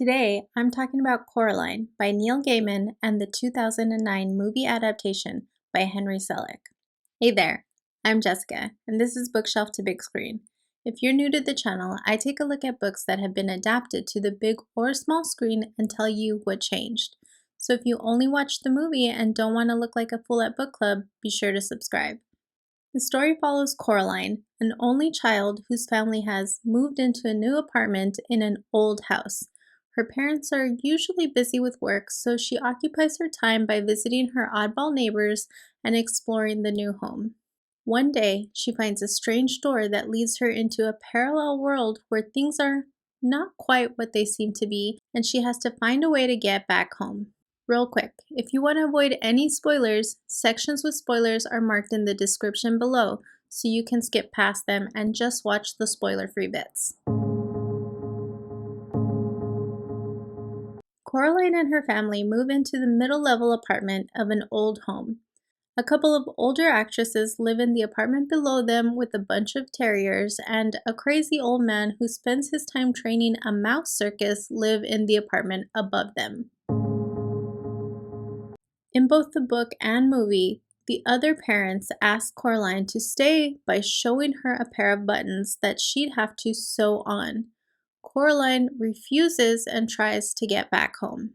Today, I'm talking about Coraline by Neil Gaiman and the 2009 movie adaptation by Henry Selick. Hey there, I'm Jessica, and this is Bookshelf to Big Screen. If you're new to the channel, I take a look at books that have been adapted to the big or small screen and tell you what changed. So if you only watched the movie and don't want to look like a fool at book club, be sure to subscribe. The story follows Coraline, an only child whose family has moved into a new apartment in an old house. Her parents are usually busy with work, so she occupies her time by visiting her oddball neighbors and exploring the new home. One day, she finds a strange door that leads her into a parallel world where things are not quite what they seem to be, and she has to find a way to get back home. Real quick, if you want to avoid any spoilers, sections with spoilers are marked in the description below, so you can skip past them and just watch the spoiler-free bits. Coraline and her family move into the middle-level apartment of an old home. A couple of older actresses live in the apartment below them with a bunch of terriers, and a crazy old man who spends his time training a mouse circus live in the apartment above them. In both the book and movie, the other parents ask Coraline to stay by showing her a pair of buttons that she'd have to sew on. Coraline refuses and tries to get back home.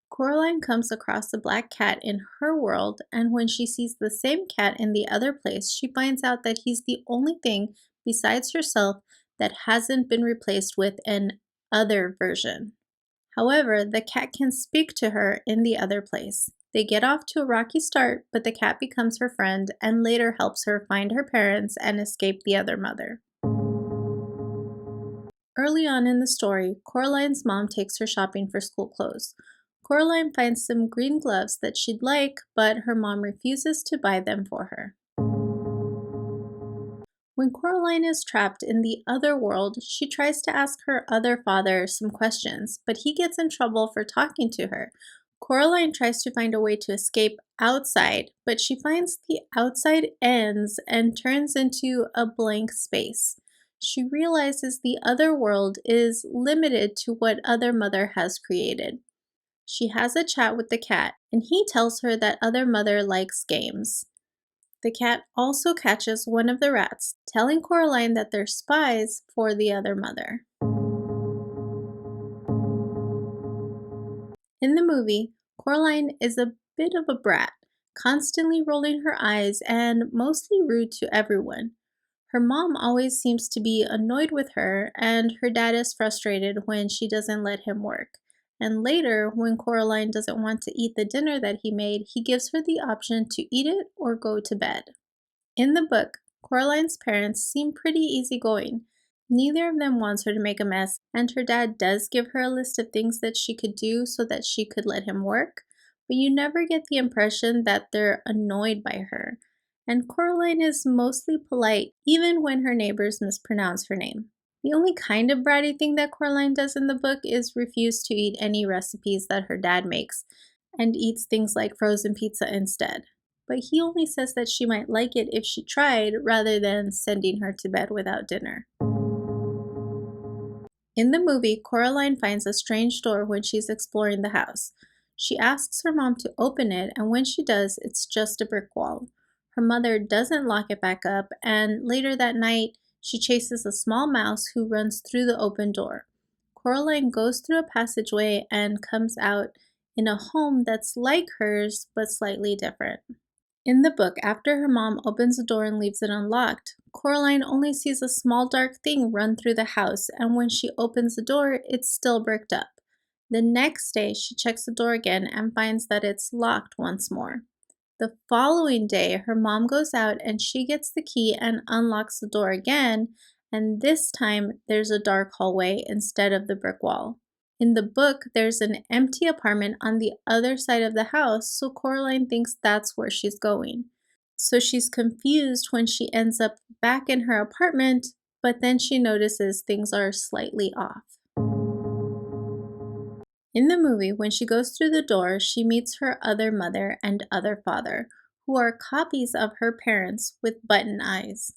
Coraline comes across a black cat in her world, and when she sees the same cat in the other place, she finds out that he's the only thing besides herself that hasn't been replaced with an other version. However, the cat can speak to her in the other place. They get off to a rocky start, but the cat becomes her friend and later helps her find her parents and escape the other mother. Early on in the story, Coraline's mom takes her shopping for school clothes. Coraline finds some green gloves that she'd like, but her mom refuses to buy them for her. When Coraline is trapped in the other world, she tries to ask her other father some questions, but he gets in trouble for talking to her. Coraline tries to find a way to escape outside, but she finds the outside ends and turns into a blank space. She realizes the other world is limited to what other mother has created. She has a chat with the cat, and he tells her that other mother likes games. The cat also catches one of the rats, telling Coraline that they're spies for the other mother. In the movie, Coraline is a bit of a brat, constantly rolling her eyes and mostly rude to everyone. Her mom always seems to be annoyed with her, and her dad is frustrated when she doesn't let him work. And later, when Coraline doesn't want to eat the dinner that he made, he gives her the option to eat it or go to bed. In the book, Coraline's parents seem pretty easygoing. Neither of them wants her to make a mess, and her dad does give her a list of things that she could do so that she could let him work, but you never get the impression that they're annoyed by her. And Coraline is mostly polite, even when her neighbors mispronounce her name. The only kind of bratty thing that Coraline does in the book is refuse to eat any recipes that her dad makes, and eats things like frozen pizza instead. But he only says that she might like it if she tried, rather than sending her to bed without dinner. In the movie, Coraline finds a strange door when she's exploring the house. She asks her mom to open it, and when she does, it's just a brick wall. Her mother doesn't lock it back up, and later that night, she chases a small mouse who runs through the open door. Coraline goes through a passageway and comes out in a home that's like hers, but slightly different. In the book, after her mom opens the door and leaves it unlocked, Coraline only sees a small dark thing run through the house, and when she opens the door, it's still bricked up. The next day, she checks the door again and finds that it's locked once more. The following day, her mom goes out and she gets the key and unlocks the door again, and this time there's a dark hallway instead of the brick wall. In the book, there's an empty apartment on the other side of the house, so Coraline thinks that's where she's going. So she's confused when she ends up back in her apartment, but then she notices things are slightly off. In the movie, when she goes through the door, she meets her other mother and other father, who are copies of her parents with button eyes.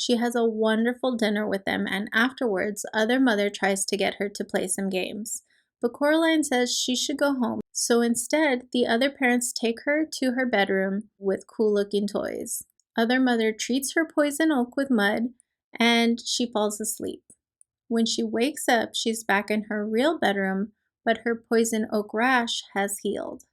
She has a wonderful dinner with them, and afterwards, other mother tries to get her to play some games. But Coraline says she should go home, so instead, the other parents take her to her bedroom with cool-looking toys. Other mother treats her poison oak with mud, and she falls asleep. When she wakes up, she's back in her real bedroom, but her poison oak rash has healed.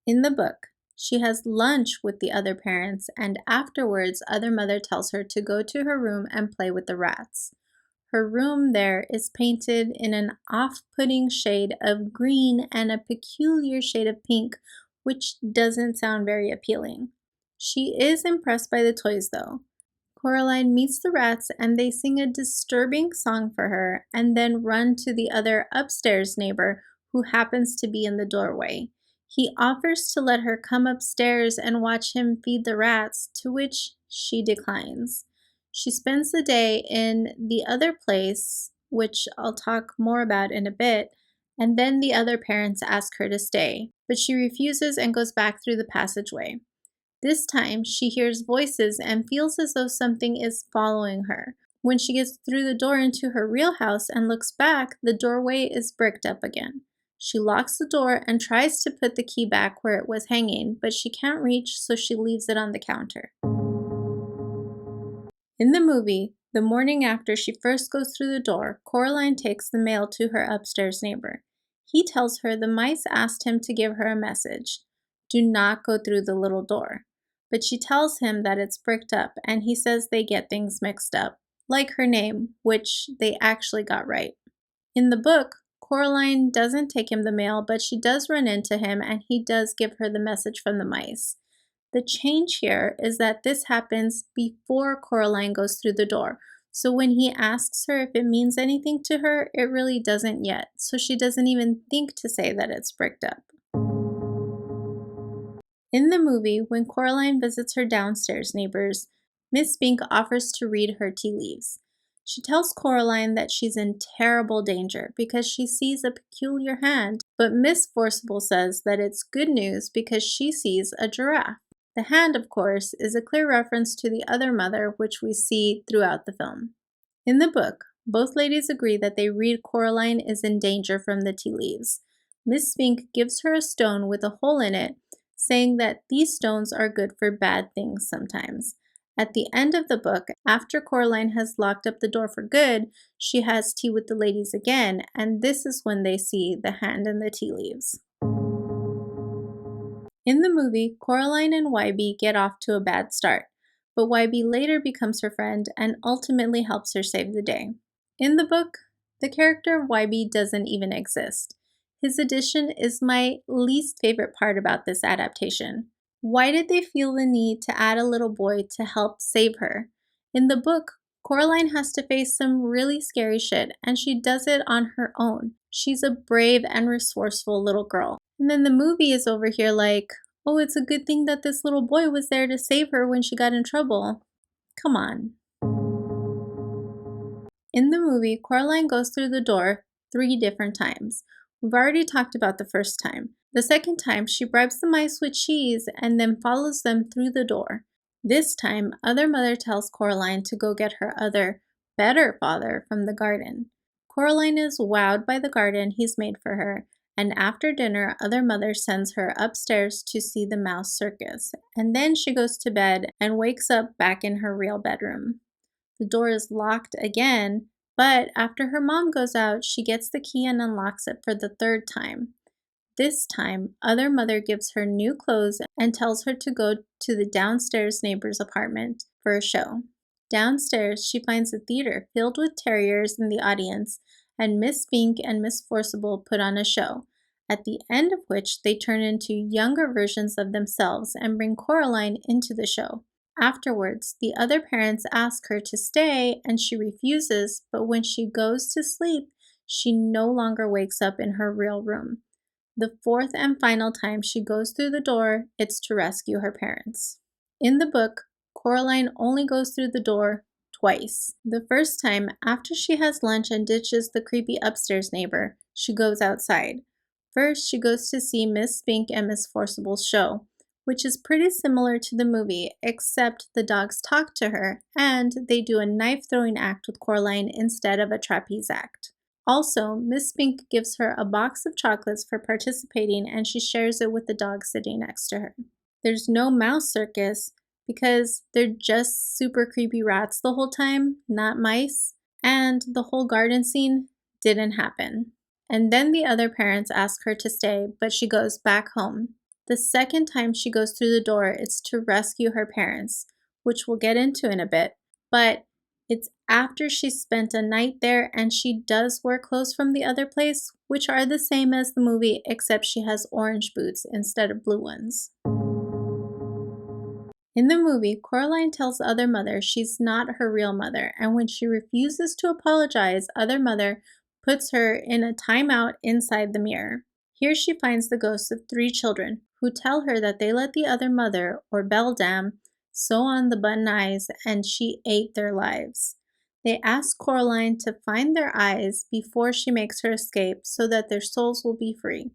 In the book, she has lunch with the other parents, and afterwards, other mother tells her to go to her room and play with the rats. Her room there is painted in an off-putting shade of green and a peculiar shade of pink, which doesn't sound very appealing. She is impressed by the toys, though. Coraline meets the rats and they sing a disturbing song for her and then run to the other upstairs neighbor who happens to be in the doorway. He offers to let her come upstairs and watch him feed the rats, to which she declines. She spends the day in the other place, which I'll talk more about in a bit, and then the other parents ask her to stay, but she refuses and goes back through the passageway. This time, she hears voices and feels as though something is following her. When she gets through the door into her real house and looks back, the doorway is bricked up again. She locks the door and tries to put the key back where it was hanging, but she can't reach, so she leaves it on the counter. In the movie, the morning after she first goes through the door, Coraline takes the mail to her upstairs neighbor. He tells her the mice asked him to give her a message. Do not go through the little door. But she tells him that it's bricked up, and he says they get things mixed up, like her name, which they actually got right. In the book, Coraline doesn't take him the mail, but she does run into him, and he does give her the message from the mice. The change here is that this happens before Coraline goes through the door, so when he asks her if it means anything to her, it really doesn't yet, so she doesn't even think to say that it's bricked up. In the movie, when Coraline visits her downstairs neighbors, Miss Spink offers to read her tea leaves. She tells Coraline that she's in terrible danger because she sees a peculiar hand, but Miss Forcible says that it's good news because she sees a giraffe. The hand, of course, is a clear reference to the other mother, which we see throughout the film. In the book, both ladies agree that they read Coraline is in danger from the tea leaves. Miss Spink gives her a stone with a hole in it, saying that these stones are good for bad things sometimes. At the end of the book, after Coraline has locked up the door for good, she has tea with the ladies again, and this is when they see the hand and the tea leaves. In the movie, Coraline and Wybie get off to a bad start, but Wybie later becomes her friend and ultimately helps her save the day. In the book, the character of Wybie doesn't even exist. His addition is my least favorite part about this adaptation. Why did they feel the need to add a little boy to help save her? In the book, Coraline has to face some really scary shit, and she does it on her own. She's a brave and resourceful little girl. And then the movie is over here like, oh, it's a good thing that this little boy was there to save her when she got in trouble. Come on. In the movie, Coraline goes through the door 3 different times. We've already talked about the first time. The second time, she bribes the mice with cheese and then follows them through the door. This time, other mother tells Coraline to go get her other, better father from the garden. Coraline is wowed by the garden he's made for her, and after dinner, other mother sends her upstairs to see the mouse circus, and then she goes to bed and wakes up back in her real bedroom. The door is locked again, but after her mom goes out, she gets the key and unlocks it for the 3rd time. This time, other mother gives her new clothes and tells her to go to the downstairs neighbor's apartment for a show. Downstairs, she finds a theater filled with terriers in the audience, and Miss Spink and Miss Forcible put on a show, at the end of which they turn into younger versions of themselves and bring Coraline into the show. Afterwards, the other parents ask her to stay and she refuses, but when she goes to sleep, she no longer wakes up in her real room. The 4th and final time she goes through the door, it's to rescue her parents. In the book, Coraline only goes through the door twice. The first time, after she has lunch and ditches the creepy upstairs neighbor, she goes outside. First, she goes to see Miss Spink and Miss Forcible's show, which is pretty similar to the movie, except the dogs talk to her and they do a knife throwing act with Coraline instead of a trapeze act. Also, Miss Spink gives her a box of chocolates for participating and she shares it with the dog sitting next to her. There's no mouse circus because they're just super creepy rats the whole time, not mice, and the whole garden scene didn't happen. And then the other parents ask her to stay, but she goes back home. The second time she goes through the door, it's to rescue her parents, which we'll get into in a bit, but it's after she spent a night there and she does wear clothes from the other place, which are the same as the movie except she has orange boots instead of blue ones. In the movie, Coraline tells Other Mother she's not her real mother, and when she refuses to apologize, Other Mother puts her in a timeout inside the mirror. Here she finds the ghosts of 3 children, who tell her that they let the other mother, or Beldam, sew on the button eyes and she ate their lives. They ask Coraline to find their eyes before she makes her escape so that their souls will be free.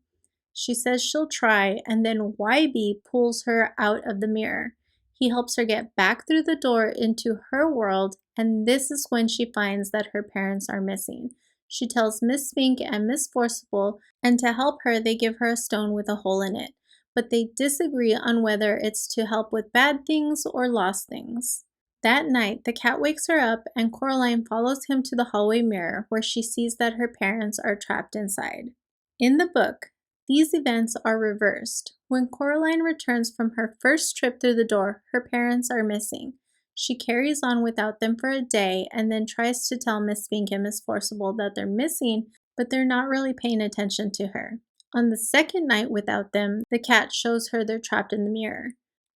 She says she'll try, and then Wybie pulls her out of the mirror. He helps her get back through the door into her world, and this is when she finds that her parents are missing. She tells Miss Spink and Miss Forcible, and to help her, they give her a stone with a hole in it. But they disagree on whether it's to help with bad things or lost things. That night, the cat wakes her up, and Coraline follows him to the hallway mirror, where she sees that her parents are trapped inside. In the book, these events are reversed. When Coraline returns from her first trip through the door, her parents are missing. She carries on without them for a day and then tries to tell Miss Spink and Miss Forcible that they're missing, but they're not really paying attention to her. On the second night without them, the cat shows her they're trapped in the mirror.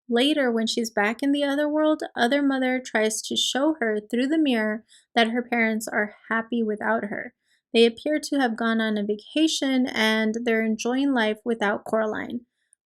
Later, when she's back in the other world, Other Mother tries to show her through the mirror that her parents are happy without her. They appear to have gone on a vacation and they're enjoying life without Coraline.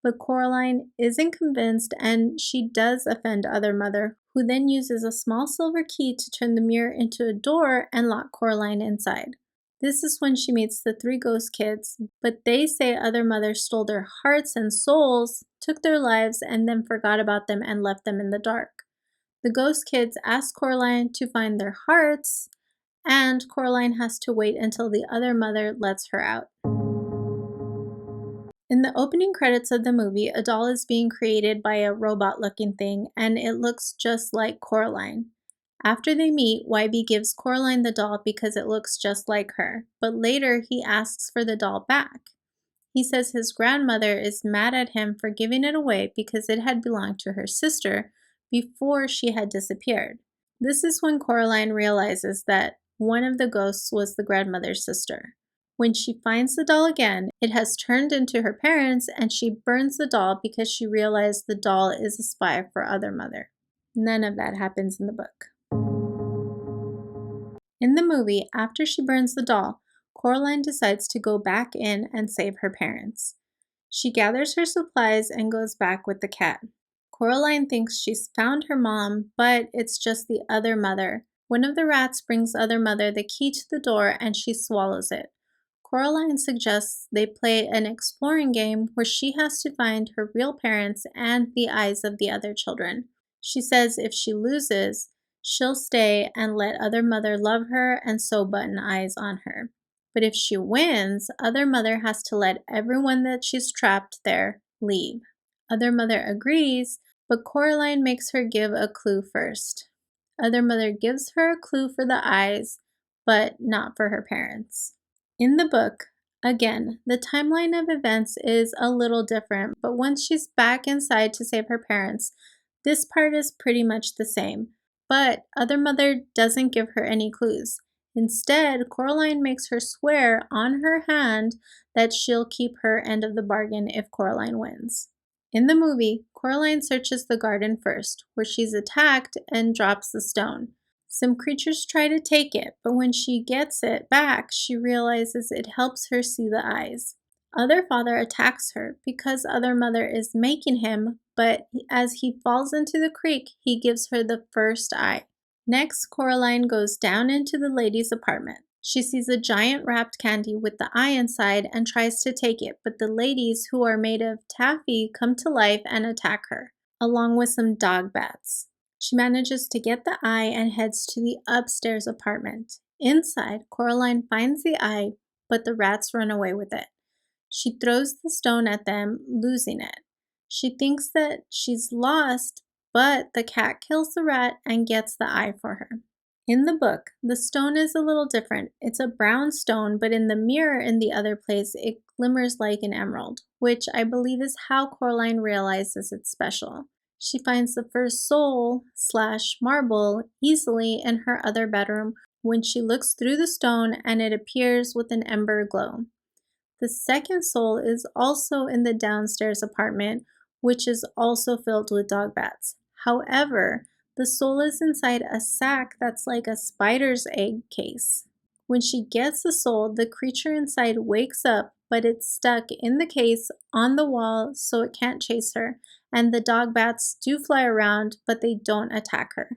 But Coraline isn't convinced and she does offend Other Mother, who then uses a small silver key to turn the mirror into a door and lock Coraline inside. This is when she meets the 3 ghost kids, but they say Other Mother stole their hearts and souls, took their lives, and then forgot about them and left them in the dark. The ghost kids ask Coraline to find their hearts, and Coraline has to wait until the Other Mother lets her out. In the opening credits of the movie, a doll is being created by a robot-looking thing, and it looks just like Coraline. After they meet, Wybie gives Coraline the doll because it looks just like her, but later he asks for the doll back. He says his grandmother is mad at him for giving it away because it had belonged to her sister before she had disappeared. This is when Coraline realizes that one of the ghosts was the grandmother's sister. When she finds the doll again, it has turned into her parents and she burns the doll because she realized the doll is a spy for Other Mother. None of that happens in the book. In the movie, after she burns the doll, Coraline decides to go back in and save her parents. She gathers her supplies and goes back with the cat. Coraline thinks she's found her mom, but it's just the Other Mother. One of the rats brings Other Mother the key to the door and she swallows it. Coraline suggests they play an exploring game where she has to find her real parents and the eyes of the other children. She says if she loses, she'll stay and let Other Mother love her and sew button eyes on her. But if she wins, Other Mother has to let everyone that she's trapped there leave. Other Mother agrees, but Coraline makes her give a clue first. Other Mother gives her a clue for the eyes, but not for her parents. In the book, again, the timeline of events is a little different, but once she's back inside to save her parents, this part is pretty much the same. But Other Mother doesn't give her any clues. Instead, Coraline makes her swear on her hand that she'll keep her end of the bargain if Coraline wins. In the movie, Coraline searches the garden first, where she's attacked and drops the stone. Some creatures try to take it, but when she gets it back, she realizes it helps her see the eyes. Other Father attacks her because Other Mother is making him, but as he falls into the creek, he gives her the first eye. Next, Coraline goes down into the lady's apartment. She sees a giant wrapped candy with the eye inside and tries to take it, but the ladies, who are made of taffy, come to life and attack her, along with some dog bats. She manages to get the eye and heads to the upstairs apartment. Inside, Coraline finds the eye, but the rats run away with it. She throws the stone at them, losing it. She thinks that she's lost, but the cat kills the rat and gets the eye for her. In the book, the stone is a little different. It's a brown stone, but in the mirror in the other place, it glimmers like an emerald, which I believe is how Coraline realizes it's special. She finds the first soul/marble easily in her other bedroom when she looks through the stone and it appears with an ember glow. The second soul is also in the downstairs apartment, which is also filled with dog bats. However, the soul is inside a sack that's like a spider's egg case. When she gets the soul, the creature inside wakes up, but it's stuck in the case on the wall, so it can't chase her, and the dog bats do fly around, but they don't attack her.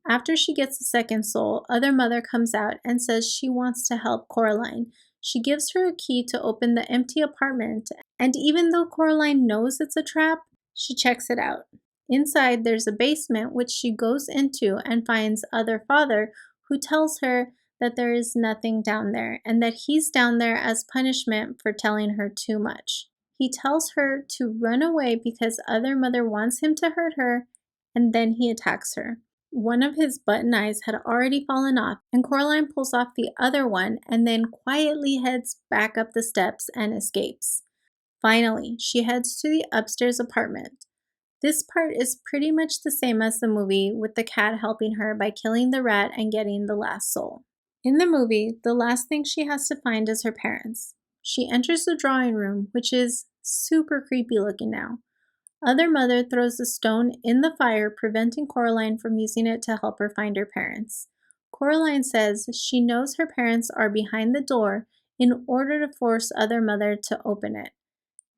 After she gets the second soul, Other Mother comes out and says she wants to help Coraline. She gives her a key to open the empty apartment, and even though Coraline knows it's a trap, she checks it out. Inside, there's a basement which she goes into and finds Other Father, who tells her that there is nothing down there and that he's down there as punishment for telling her too much. He tells her to run away because Other Mother wants him to hurt her, and then he attacks her. One of his button eyes had already fallen off, and Coraline pulls off the other one and then quietly heads back up the steps and escapes. Finally, she heads to the upstairs apartment. This part is pretty much the same as the movie, with the cat helping her by killing the rat and getting the last soul. In the movie, the last thing she has to find is her parents. She enters the drawing room, which is super creepy looking now. Other Mother throws the stone in the fire, preventing Coraline from using it to help her find her parents. Coraline says she knows her parents are behind the door in order to force Other Mother to open it.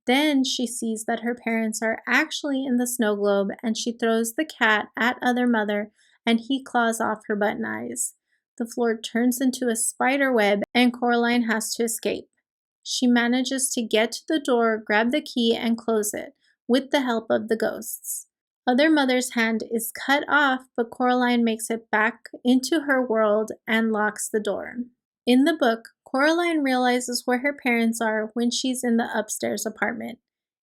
Then she sees that her parents are actually in the snow globe, and she throws the cat at Other Mother and he claws off her button eyes. The floor turns into a spider web and Coraline has to escape. She manages to get to the door, grab the key, and close it, with the help of the ghosts. Other Mother's hand is cut off, but Coraline makes it back into her world and locks the door. In the book, Coraline realizes where her parents are when she's in the upstairs apartment.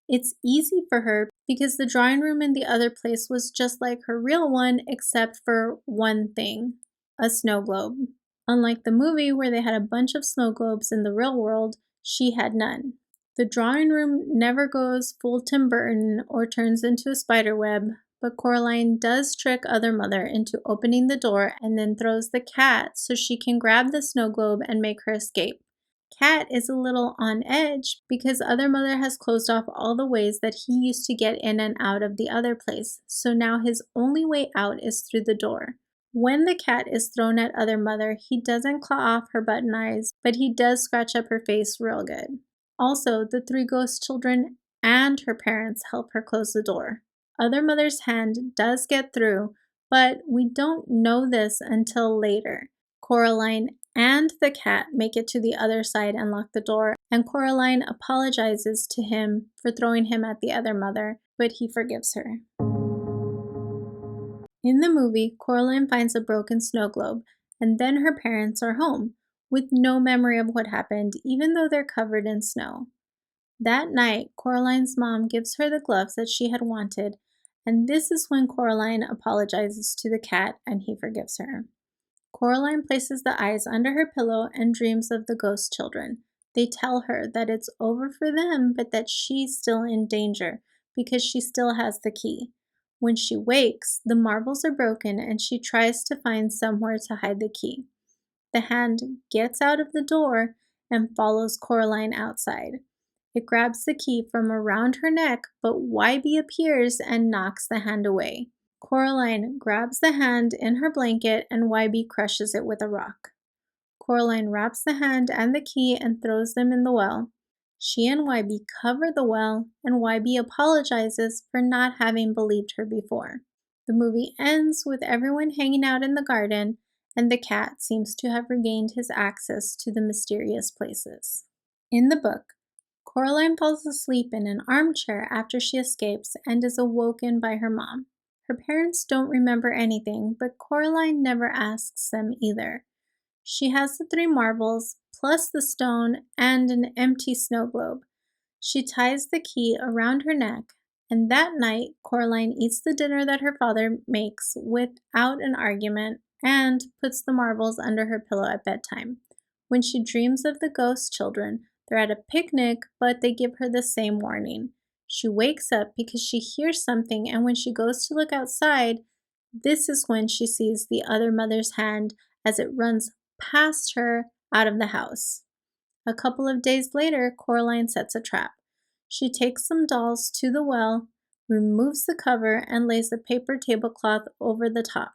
It's easy for her because the drawing room in the other place was just like her real one except for one thing, a snow globe. Unlike the movie where they had a bunch of snow globes in the real world, she had none. The drawing room never goes full Tim Burton or turns into a spider web, but Coraline does trick Other Mother into opening the door and then throws the cat so she can grab the snow globe and make her escape. Cat is a little on edge because Other Mother has closed off all the ways that he used to get in and out of the other place, so now his only way out is through the door. When the cat is thrown at Other Mother, he doesn't claw off her button eyes, but he does scratch up her face real good. Also, the three ghost children and her parents help her close the door. Other Mother's hand does get through, but we don't know this until later. Coraline and the cat make it to the other side and lock the door, and Coraline apologizes to him for throwing him at the Other Mother, but he forgives her. In the movie, Coraline finds a broken snow globe, and then her parents are home, with no memory of what happened, even though they're covered in snow. That night, Coraline's mom gives her the gloves that she had wanted, and this is when Coraline apologizes to the cat and he forgives her. Coraline places the eyes under her pillow and dreams of the ghost children. They tell her that it's over for them, but that she's still in danger because she still has the key. When she wakes, the marbles are broken and she tries to find somewhere to hide the key. The hand gets out of the door and follows Coraline outside. It grabs the key from around her neck, but Wybie appears and knocks the hand away. Coraline grabs the hand in her blanket and Wybie crushes it with a rock. Coraline wraps the hand and the key and throws them in the well. She and Wybie cover the well, and Wybie apologizes for not having believed her before. The movie ends with everyone hanging out in the garden, and the cat seems to have regained his access to the mysterious places. In the book, Coraline falls asleep in an armchair after she escapes and is awoken by her mom. Her parents don't remember anything, but Coraline never asks them either. She has the 3 marbles, plus the stone and an empty snow globe. She ties the key around her neck, and that night Coraline eats the dinner that her father makes without an argument and puts the marbles under her pillow at bedtime. When she dreams of the ghost children, they're at a picnic, but they give her the same warning. She wakes up because she hears something, and when she goes to look outside, this is when she sees the other mother's hand as it runs past her out of the house. A couple of days later, Coraline sets a trap. She takes some dolls to the well, removes the cover, and lays a paper tablecloth over the top.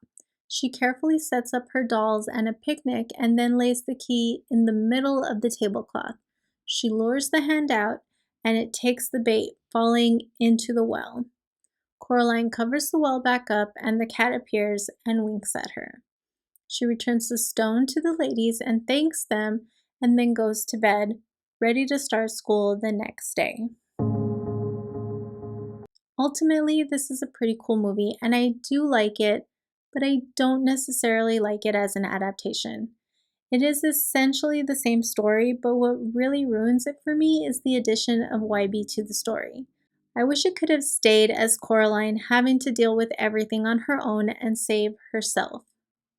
She carefully sets up her dolls and a picnic and then lays the key in the middle of the tablecloth. She lures the hand out, and it takes the bait, falling into the well. Coraline covers the well back up, and the cat appears and winks at her. She returns the stone to the ladies and thanks them, and then goes to bed, ready to start school the next day. Ultimately, this is a pretty cool movie, and I do like it, but I don't necessarily like it as an adaptation. It is essentially the same story, but what really ruins it for me is the addition of Wybie to the story. I wish it could have stayed as Coraline, having to deal with everything on her own and save herself.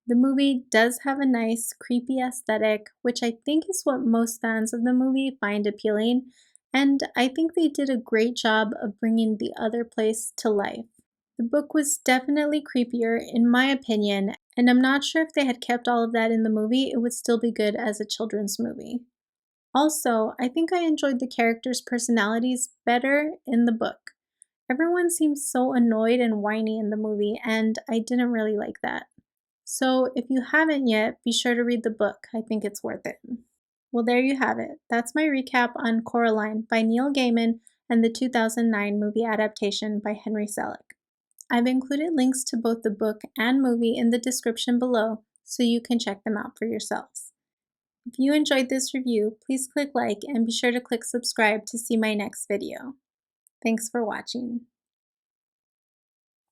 The movie does have a nice, creepy aesthetic, which I think is what most fans of the movie find appealing, and I think they did a great job of bringing the other place to life. The book was definitely creepier, in my opinion, and I'm not sure if they had kept all of that in the movie, it would still be good as a children's movie. Also, I think I enjoyed the characters' personalities better in the book. Everyone seems so annoyed and whiny in the movie, and I didn't really like that. So if you haven't yet, be sure to read the book. I think it's worth it. Well, there you have it. That's my recap on Coraline by Neil Gaiman and the 2009 movie adaptation by Henry Selick. I've included links to both the book and movie in the description below, so you can check them out for yourselves. If you enjoyed this review, please click like and be sure to click subscribe to see my next video. Thanks for watching.